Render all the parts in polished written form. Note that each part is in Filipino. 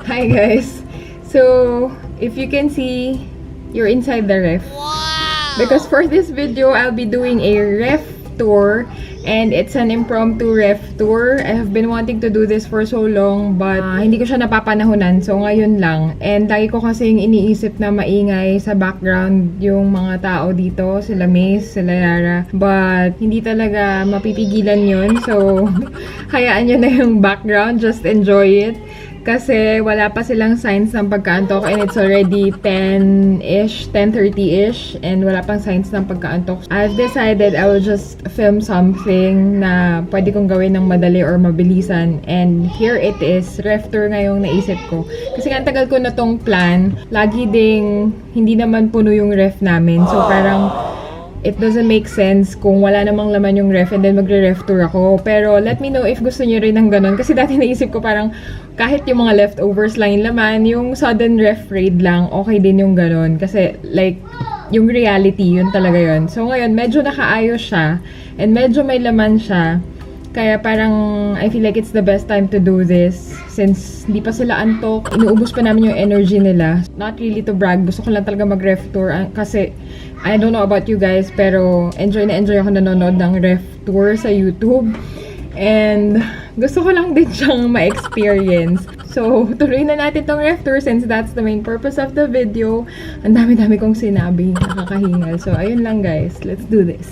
Hi guys! So, if you can see, you're inside the ref. Wow! Because for this video, I'll be doing a ref tour. And it's an impromptu ref tour. I have been wanting to do this for so long, but hindi ko siya napapanahunan. So, ngayon lang. And lagi ko kasing iniisip na maingay sa background yung mga tao dito. Sila MASE, sila YARA. But, hindi talaga mapipigilan yun. So, hayaan nyo na yung background. Just enjoy it. Kasi wala pa silang signs ng pagkaantok and it's already 10-ish, 10:30-ish and wala pang signs ng pagkaantok. I've decided I will just film something na pwede kong gawin ng madali or mabilisan and here it is, ref tour ngayong naisip ko. Kasi ang tagal ko na tong plan, lagi ding hindi naman puno yung ref namin. So parang it doesn't make sense kung wala namang laman yung ref and then magre-ref tour ako. Pero let me know if gusto niyo rin ng ganun. Kasi dati naisip ko parang kahit yung mga leftovers lang yung laman, yung sudden ref raid lang, okay din yung ganun. Kasi like, yung reality, yun talaga yun. So ngayon, medyo nakaayos siya and medyo may laman siya. Kaya parang I feel like it's the best time to do this since hindi pa sila antok. Inuubos pa namin yung energy nila. Not really to brag. Gusto ko lang talaga mag-ref tour kasi I don't know about you guys pero enjoy na enjoy ako nanonood ng ref tour sa YouTube. And gusto ko lang din siyang ma-experience. So, tuloy na natin tong ref tour since that's the main purpose of the video. Ang dami-dami kong sinabi. Nakakahingal. So, ayun lang guys. Let's do this.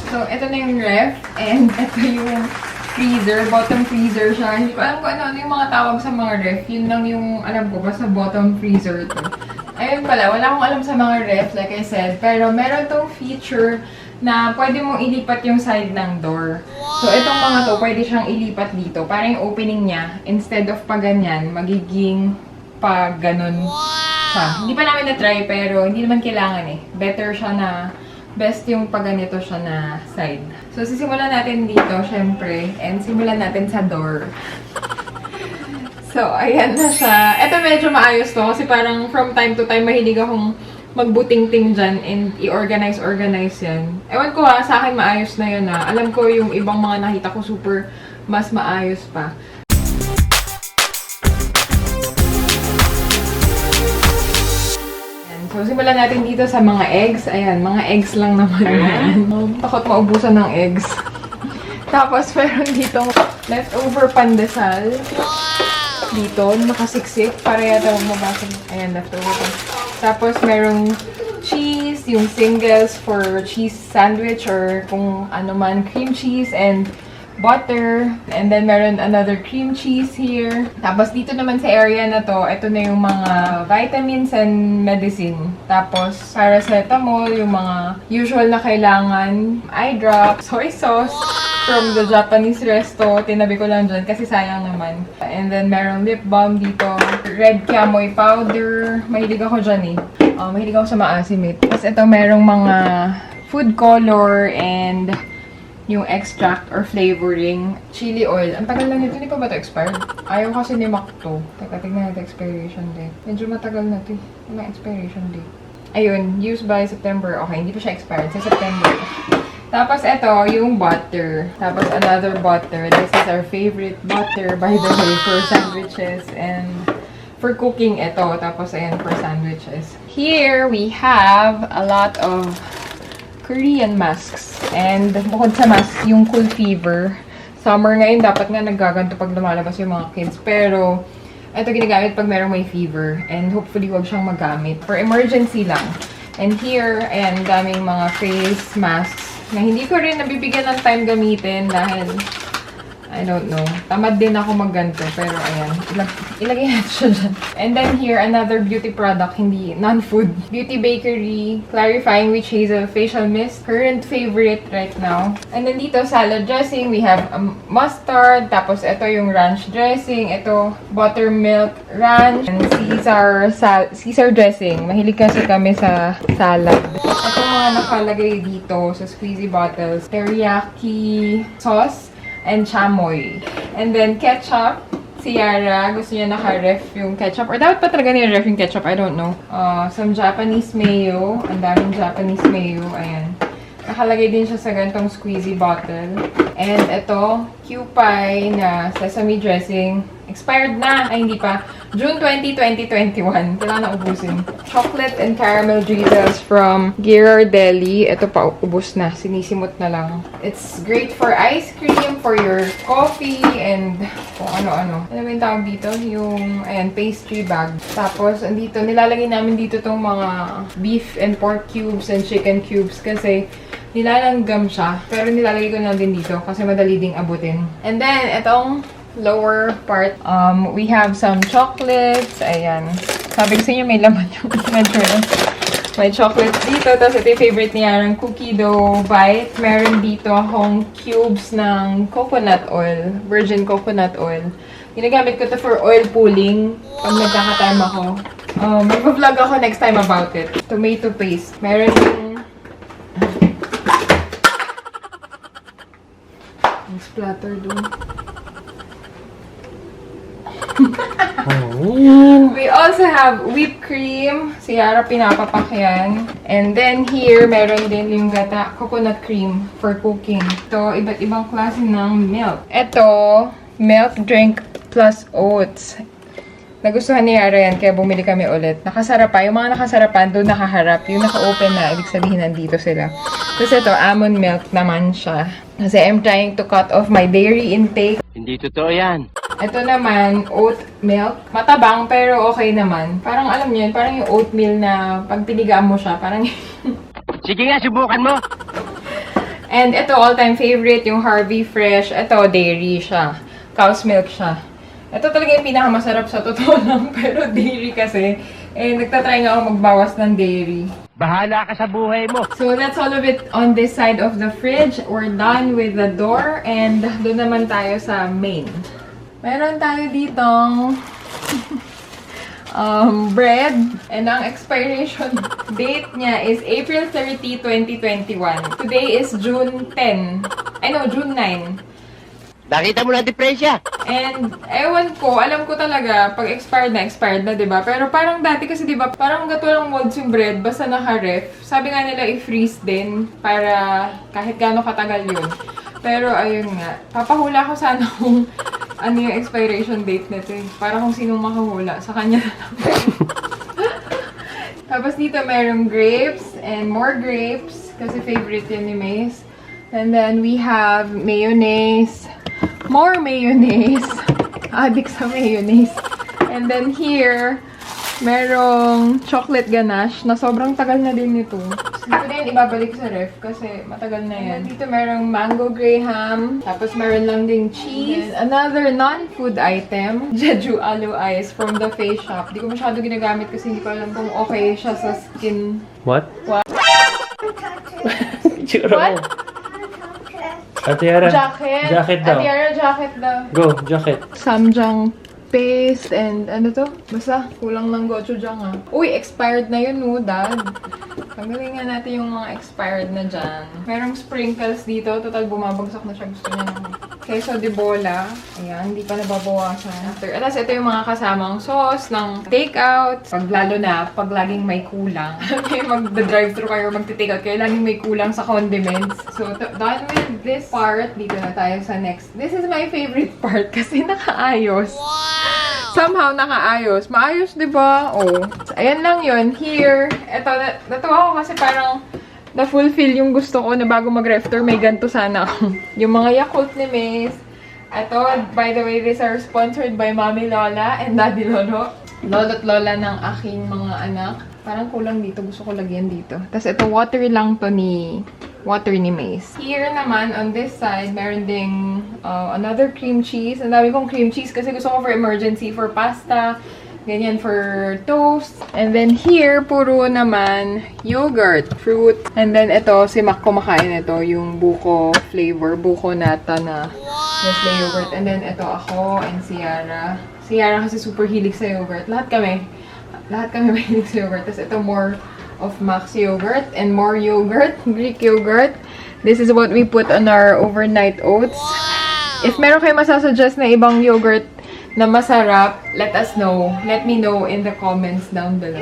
So, ito na yung ref, and ito yung freezer, bottom freezer siya. Hindi ko alam kung ano yung mga tawag sa mga ref. Yun lang yung alam ko, basta bottom freezer to. Ayun pala, wala akong alam sa mga ref, like I said, pero meron tong feature na pwede mong ilipat yung side ng door. So, itong mga to, pwede siyang ilipat dito. Parang yung opening niya, instead of pa ganyan, magiging pa ganun siya. Hindi pa namin na-try, pero hindi naman kailangan eh. Better siya na best yung pag ganito siya na side. So, sisimulan natin dito, syempre. And simulan natin sa door. So, ayan na siya. Ito medyo maayos to kasi parang from time to time mahilig akong magbuting-ting dyan and i-organize yan. Ewan ko ha, sa akin maayos na yun ha. Alam ko yung ibang mga nakita ko super mas maayos pa. So, simulan natin dito sa mga eggs. Ayan, mga eggs lang naman yan. Takot maubusan ng eggs. Tapos, meron dito leftover pandesal. Dito, nakasiksik. Para yata mabasa. Ayan, leftover. Tapos, merong cheese, yung singles for cheese sandwich or kung ano man, cream cheese and butter. And then, meron another cream cheese here. Tapos, dito naman sa area na to, ito na yung mga vitamins and medicine. Tapos, paracetamol, yung mga usual na kailangan. Eye drop, soy sauce from the Japanese resto. Tinabi ko lang dyan kasi sayang naman. And then, meron lip balm dito. Red camoy powder. Mahilig ako dyan eh. Mahilig ako sa maasim eh. Tapos, ito merong mga food color and yung extract or flavoring, chili oil. Ang tagal lang nito. Hindi pa ba ito expired? Ayaw kasi ni Mac to. Teka, tignan natin expiration date. Medyo matagal na ito. May expiration date. Ayun, used by September. Okay, hindi pa siya expired. Sa September. Tapos ito, yung butter. Tapos another butter. This is our favorite butter, by the way, for sandwiches and for cooking ito. Tapos ayan, for sandwiches. Here, we have a lot of Korean masks. And bukod sa mask, yung cool fever. Summer ngayon, dapat nga naggaganto pag lumalabas yung mga kids. Pero, ito ginagamit pag merong may fever. And hopefully, huwag siyang magamit. For emergency lang. And here, ayan, daming mga face masks na hindi ko rin nabibigyan ng time gamitin dahil I don't know. Tamad din ako magganto. Pero ayan, ilagay natin siya dyan. And then here, another beauty product, hindi, non-food. Beauty Bakery, Clarifying Witch Hazel Facial Mist. Current favorite right now. And then dito, salad dressing. We have mustard. Tapos ito yung ranch dressing. Ito, buttermilk ranch. And Caesar dressing. Mahilig kasi kami sa salad. Ito mga nakalagay dito sa squeezy bottles. Teriyaki sauce and chamoy. And then ketchup. Si YARA, gusto niya naka-ref yung ketchup. Or dapat pa talaga nire-ref yung ketchup, I don't know. Some Japanese mayo. Ang daming Japanese mayo. Ayan. Nakalagay din siya sa ganitong squeezy bottle. And ito, Kewpie na sesame dressing. Expired na. Ay, hindi pa. June 20, 2021. Kailangan na ubusin. Chocolate and caramel drizzles from Ghirardelli. Ito pa, ubus na. Sinisimot na lang. It's great for ice cream, for your coffee, and kung ano-ano. Ano ba yung tawag dito? Yung, ayan, pastry bag. Tapos, andito, nilalagay namin dito tong mga beef and pork cubes and chicken cubes kasi nilalanggam siya. Pero nilalagay ko na din dito kasi madali ding abutin. And then, itong lower part, we have some chocolates. Ayan. Sabi ko sa inyo, may laman yung medyo may chocolates dito. Tapos ito yung favorite niya, ng cookie dough bite. Meron dito akong cubes ng coconut oil. Virgin coconut oil. Ginagamit ko to for oil pulling pag nagkaka-time ako. Mag-vlog ako next time about it. Tomato paste. Meron yung splatter doon. We also have whipped cream. Si Yara pinapapak yan. And then here, meron din yung gata coconut cream for cooking. Ito, iba't ibang klase ng milk. Ito, milk drink plus oats. Nagustuhan ni Yara yan, kaya bumili kami ulit. Nakasarap pa. Yung mga nakasarapan, doon nakaharap. Yung naka-open na, ibig sabihin nandito sila. Tapos ito, almond milk naman siya. Kasi I'm trying to cut off my dairy intake. Hindi totoo yan. Ito naman, oat milk. Matabang, pero okay naman. Parang alam niyo yun, parang yung oatmeal na pag tinigaan mo siya, parang Sige nga, subukan mo. And ito, all-time favorite, yung Harvey Fresh. Ito, dairy siya. Cow's milk siya. Ito talaga yung pinakamasarap sa totoo lang, pero dairy kasi. Eh, nagtatry nga ako magbawas ng dairy. Bahala ka sa buhay mo. So, that's all of it on this side of the fridge. We're done with the door, and doon naman tayo sa main. Meron tayo ditong bread, and ang expiration date niya is April 30, 2021. Today is June 10. June 9. Nakita mo na diferensya. And, ewan ko, alam ko talaga, pag expired na, diba? Pero parang dati kasi, diba, parang gato lang molds yung bread, basta naka-ref. Sabi nga nila, i-freeze din, para kahit gaano katagal yun. Pero, ayun nga, papahula ko sana kung ano yung expiration date nito eh. Para kung sinong makahula, sa kanya na lang. Tapos dito, merong grapes, and more grapes, kasi favorite yun ni MASE. And then, we have mayonnaise. More mayonnaise. Addict sa mayonnaise. And then here, merong chocolate ganache na sobrang tagal na din nito. Hindi ko na yan ibabalik sa ref kasi matagal na yan. Dito merong mango graham. Tapos meron lang ding cheese. Another non-food item. Jeju aloe ice from the Face Shop. Di ko masyado ginagamit kasi hindi ko alam kung okay siya sa skin. What? What? What? Ate Yara, jacket. Jacket daw. Ate Yara, jacket daw. Go, jacket. Samjang paste and ano to? Basta, kulang ng gochujang ah. Uy, expired na yun no, Dad. Tanggalin nga natin yung mga expired na dyan. Merong sprinkles dito. Total, bumabagsak na siya. Gusto niya ng queso de bola. Ayan, hindi pa nababawasan. Alas, ito yung mga kasamang sauce ng takeout. Lalo na, pag laging may kulang. Mag-drive-thru kayo, mag-takeout kayo, laging may kulang sa condiments. So, done with this part. Dito na tayo sa next. This is my favorite part kasi nakaayos. Wow! Somehow nakaayos. Maayos, di ba? Oh. So, ayan lang yun. Here, eto, natuwa ko kasi parang na-fulfill yung gusto ko na bago mag-ref tour, may ganito sana ako. Yung mga Yakult ni MASE. Ito, by the way, these are sponsored by Mommy Lola and Daddy Lolo. Lolo't Lola ng aking mga anak. Parang kulang dito. Gusto ko lagyan dito. Tapos ito, water lang to ni MASE. Here naman, on this side, meron ding another cream cheese. Ang dami kong cream cheese kasi gusto ko for emergency, for pasta, ganyan for toast. And then here, puro naman yogurt, fruit. And then ito, si Mac kumakain ito, yung buko flavor, buko nata na Nestle yogurt. And then ito ako and si Yara. Si Yara kasi super hilig sa yogurt. Lahat kami mahilig sa yogurt. Tapos ito more of Max yogurt and more yogurt, Greek yogurt. This is what we put on our overnight oats. Wow! If meron kayo masasuggest na ibang yogurt na masarap, let us know. Let me know in the comments down below.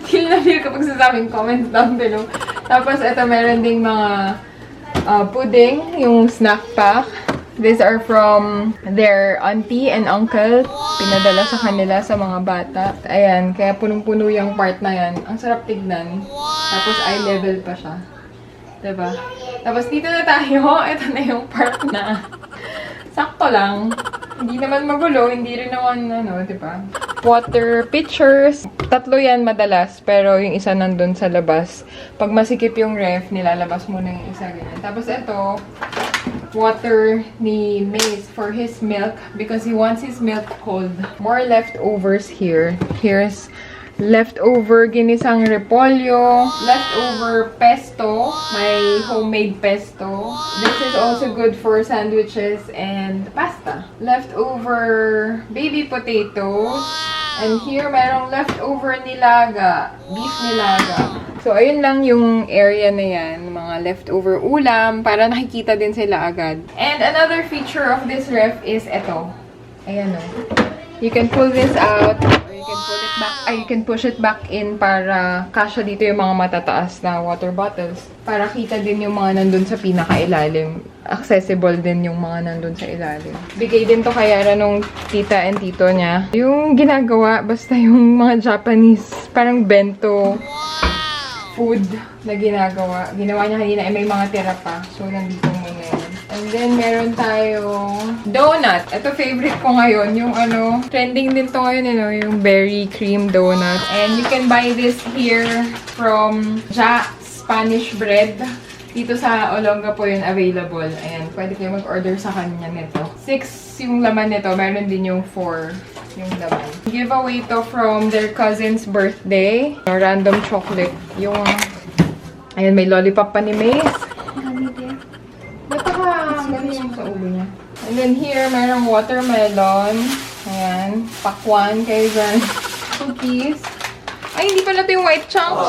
Feel na feel kapag sasabing comments down below. Tapos ito meron ding mga pudding, yung snack pack. These are from their auntie and uncle. Pinadala sa kanila sa mga bata. Ayan, kaya punong-puno yung part na yan. Ang sarap tignan. Tapos eye level pa siya. Diba? Tapos dito na tayo. Ito na yung part na sakto lang. Hindi naman magulo, hindi rin naman, diba? Water pitchers. 3 yan madalas, pero yung isa nandun sa labas. Pag masikip yung ref, nilalabas muna yung isa ganyan. Tapos ito, water ni MASE for his milk because he wants his milk cold. More leftovers here. Here's leftover ginisang repolyo, leftover pesto, my homemade pesto. This is also good for sandwiches and pasta. Leftover baby potatoes. And here, merong leftover nilaga, beef nilaga. So, ayun lang yung area na yan, mga leftover ulam, para nakikita din sila agad. And another feature of this ref is eto. Ayan o. You can pull this out, or you can pull it back, you can push it back in para kasya dito yung mga matataas na water bottles. Para kita din yung mga nandun sa pinakailalim. Accessible din yung mga nandun sa ilalim. Bigay din to kay YARA nung tita and tito niya. Yung ginagawa, basta yung mga Japanese, parang bento food na ginagawa. Ginawa niya kanina, may mga tira pa. So, nandito muna yan. And then, meron tayong donut. Ito, favorite ko ngayon. Yung trending din to ngayon, yung berry cream donut. And you can buy this here from Spanish bread. Dito sa Olonga po yun available. Ayan, pwede kayo mag-order sa kanya nito. 6 yung laman nito. Meron din yung 4 yung laman. Giveaway to from their cousin's birthday. Random chocolate. Yung, ayan, may lollipop pa ni MASE. Ba't galing yung sa ulo niya? And then here, merong watermelon. Ayan. Pakwan kayo dyan. Cookies. Ay, hindi pala ito yung white chunks.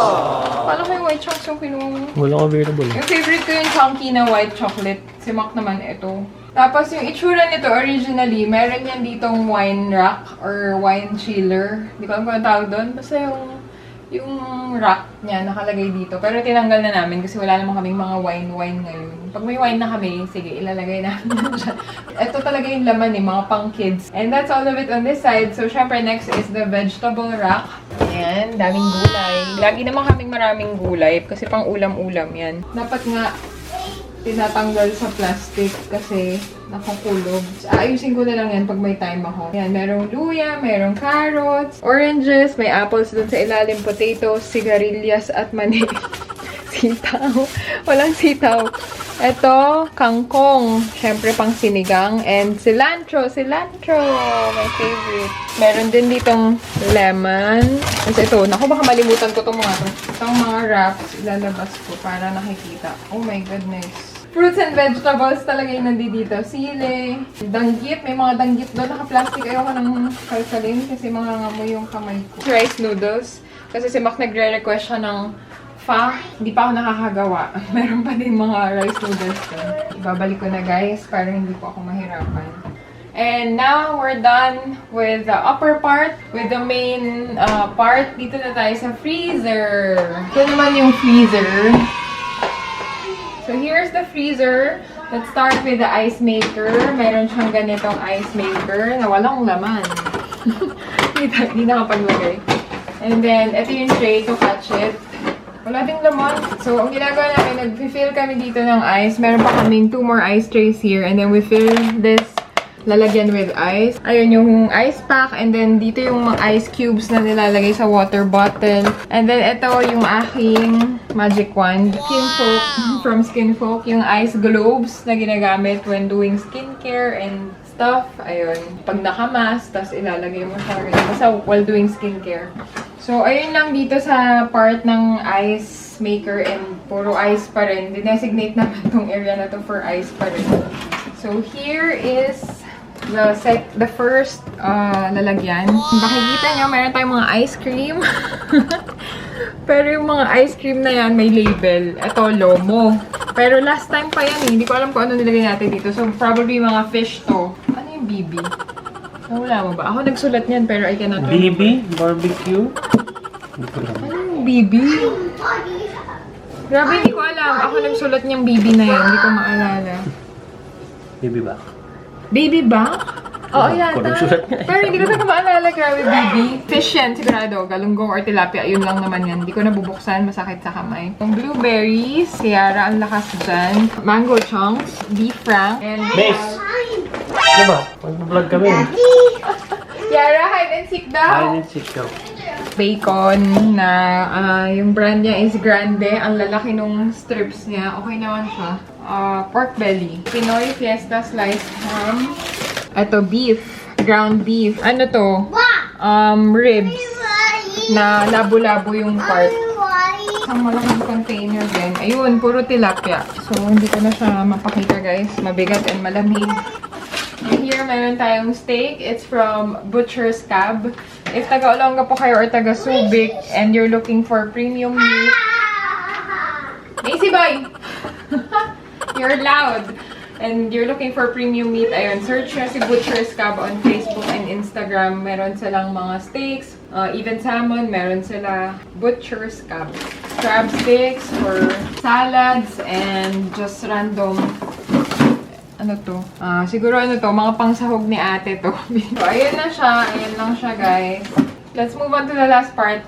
Paano ko yung white chunks yung kinuha mo? Walang available. Yung favorite ko yung chunky na white chocolate. Si Mac naman ito. Tapos yung itsura nito originally, meron yan ditong wine rack or wine chiller. Hindi ko alam kung ang tawag doon. Basta yung rack niya nakalagay dito. Pero tinanggal na namin kasi wala naman kaming mga wine ngayon. Pag may wine na kami, sige, ilalagay namin dyan. Ito talaga yung laman mga pang kids. And that's all of it on this side. So, syempre, next is the vegetable rack. Ayan, daming gulay. Lagi naman kaming maraming gulay kasi pang ulam-ulam yan. Dapat nga, tinatanggal sa plastic kasi nakukulog. Ayusin ko na lang yan pag may time ako. Yan, merong luya, merong carrots, oranges, may apples dun sa ilalim, potatoes, sigarilyas at mani. Sitaw. Walang sitaw. Ito, kangkong. Siyempre, pang sinigang. And cilantro. Cilantro! My favorite. Meron din ditong lemon. Kasi ito, naku, baka malimutan ko itong mga to. Itong mga wraps, ilalabas ko para nakikita. Oh my goodness. Fruits and vegetables talaga yung nandito. Sili, danggit. May mga danggit doon. Naka-plastic. Ayoko nang kalkalin kasi mga ngamoy yung kamay ko. Rice noodles. Kasi si Mac nagre-request siya ng hindi pa ako nakakagawa. Meron pa din mga rice noodles doon. Ibabalik ko na guys para hindi po ako mahirapan. And now, we're done with the upper part. With the main part. Dito na tayo sa freezer. Ito naman yung freezer. So, here's the freezer. Let's start with the ice maker. Meron siyang ganitong ice maker na walang laman. Hindi nakapaglagay. And then, ito yung tray to catch it. Wala ding laman. So, ang ginagawa namin, nag-fill kami dito ng ice. Meron pa kaming 2 more ice trays here. And then, we fill this lalagyan with ice. Ayun yung ice pack. And then, dito yung mga ice cubes na nilalagay sa water bottle. And then, ito yung aking magic wand. Skinfolk from Skinfolk. Yung ice globes na ginagamit when doing skincare and stuff. Ayun. Pag nakamas, tas ilalagay mo siya. Basta while doing skincare. So, ayun lang dito sa part ng ice maker and puro ice pa rin. Dinesignate naman tong area na to for ice pa rin. So, here is the first lalagyan. Makikita nyo, meron tayong mga ice cream. Pero yung mga ice cream na yan, may label. Ito, Lomo. Pero last time pa yan Hindi ko alam kung ano nilagay natin dito. So, probably mga fish to. Ano yung BB? Wala mo ba? Ako nagsulat niyan pero I cannot remember. BB? Barbecue? Ano yung BB? Grabe, hindi ko alam. Ako nagsulat niyang BB na yan. Hindi ko maalala. BB ba? Baby ba? Oo, Kung yata. nagsulat nga. Pero hindi ko talaga maalala, grabe, baby. Fish yan, sigurado. Galunggong or tilapia, yun lang naman yan. Hindi ko nabubuksan, masakit sa kamay. Yung blueberries, Yara, ang lakas dyan. Mango chunks, beef frank, and MASE! Ano ba? Mag-vlog kami. Yara, hide and seek daw. Hide and seek daw. Bacon na yung brand niya is Grande. Ang lalaki nung strips niya. Okay naman siya. Pork belly. Pinoy Fiesta sliced ham. Ito, beef. Ground beef. Ano to? Ribs. Na labo-labo yung part. Isang malaking container din. Ayun, puro tilapia. So, hindi ko na siya mapakita, guys. Mabigat and malamig. And here, meron tayong steak. It's from Butcher's Cab. If taga-Olonga po kayo or taga-Subic and you're looking for premium meat, Macy boy! You're loud! And you're looking for premium meat, ayun, search nyo si Butcher's Cab on Facebook and Instagram. Meron silang mga steaks, even salmon, meron sila Butcher's Cab. Crab sticks for salads and just random, ano to? Siguro ano to, mga pangsahog ni ate to. So, ayun na siya, ayun lang siya, guys. Let's move on to the last part.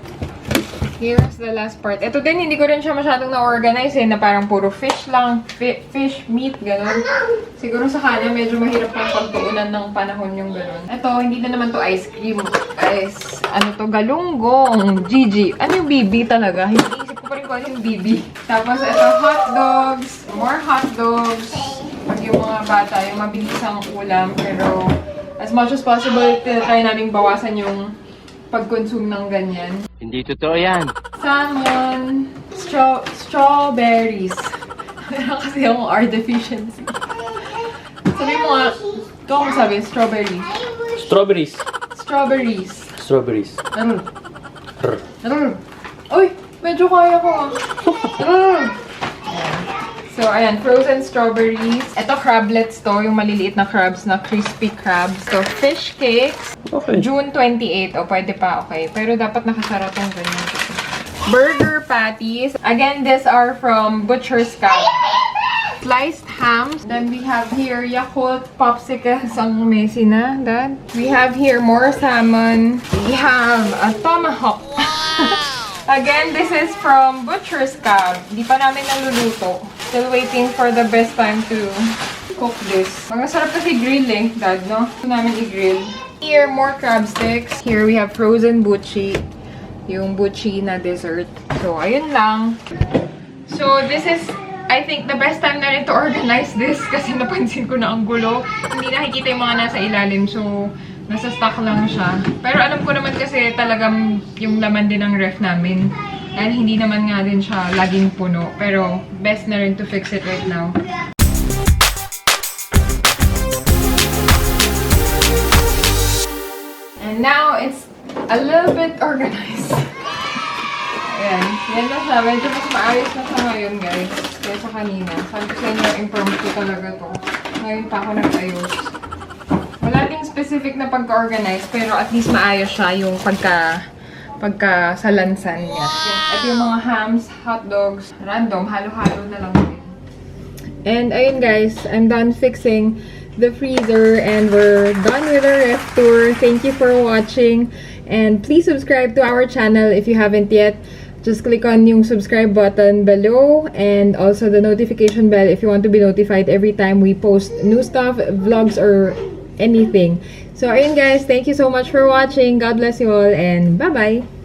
Here's the last part. Ito din, hindi ko rin siya masyadong na-organize na parang puro fish lang. Fish, meat, gano'n. Siguro sa kanya, medyo mahirap pang pagtuunan ng panahon yung gano'n. Ito, hindi na naman to ice cream. Guys, ano to, galunggong. Gigi. Ano yung BB talaga? Hindi ko pa rin kung ano yung BB. Tapos, ito, hot dogs. More hot dogs. Pag yung mga bata, yung mabilisang ulam. Pero, as much as possible, try namin bawasan yung pag-consume ng ganyan. Hindi totoo yan. Salmon, strawberries. Meron kasi yung R deficiency. Sabi mo nga, ito ako sabi, strawberry. Strawberries. Strawberries. Strawberries. Ano? Uy, medyo kaya ko ah. So, ayan, frozen strawberries. Ito, crablets to, yung maliliit na crabs na crispy crabs. So, fish cakes. Okay. June 28. O, pwede pa, okay. Pero dapat nakasara tong ganyan. Burger patties. Again, these are from Butcher's Cab. Sliced hams. Then we have here Yakult popsicles. Ang messy na, Dad. We have here more salmon. We have a tomahawk. Again, this is from Butcher's Cab. Di pa namin naluluto. Still waiting for the best time to cook this. Mga sarap kasi grill eh, Dad, no? Ito namin i-grill. Here, more crab sticks. Here we have frozen buchi. Yung buchi na dessert. So, ayun lang. So, this is, I think, the best time na rin to organize this kasi napansin ko na ang gulo. Hindi nakikita yung mga nasa ilalim. So, nasa stock lang siya. Pero alam ko naman kasi talagang yung laman din ng ref namin. And hindi naman nga din siya laging puno. Pero best na rin to fix it right now. And now it's a little bit organized. Ayan. Yan na siya. Medyo mas maayos na siya ngayon, guys. Kaysa kanina. Sabi ko sa inyo, improve ko talaga to. Ngayon pa ako nag-ayos. Wala ding specific na pagka-organize, pero at least maayos siya yung pagka-salansan niya. At yung mga hams, hot dogs, random, halo-halo na lang din. And ayun guys, I'm done fixing the freezer and we're done with our ref tour. Thank you for watching and please subscribe to our channel if you haven't yet. Just click on yung subscribe button below and also the notification bell if you want to be notified every time we post new stuff, vlogs, or anything. So, ayun guys, thank you so much for watching. God bless you all and bye-bye!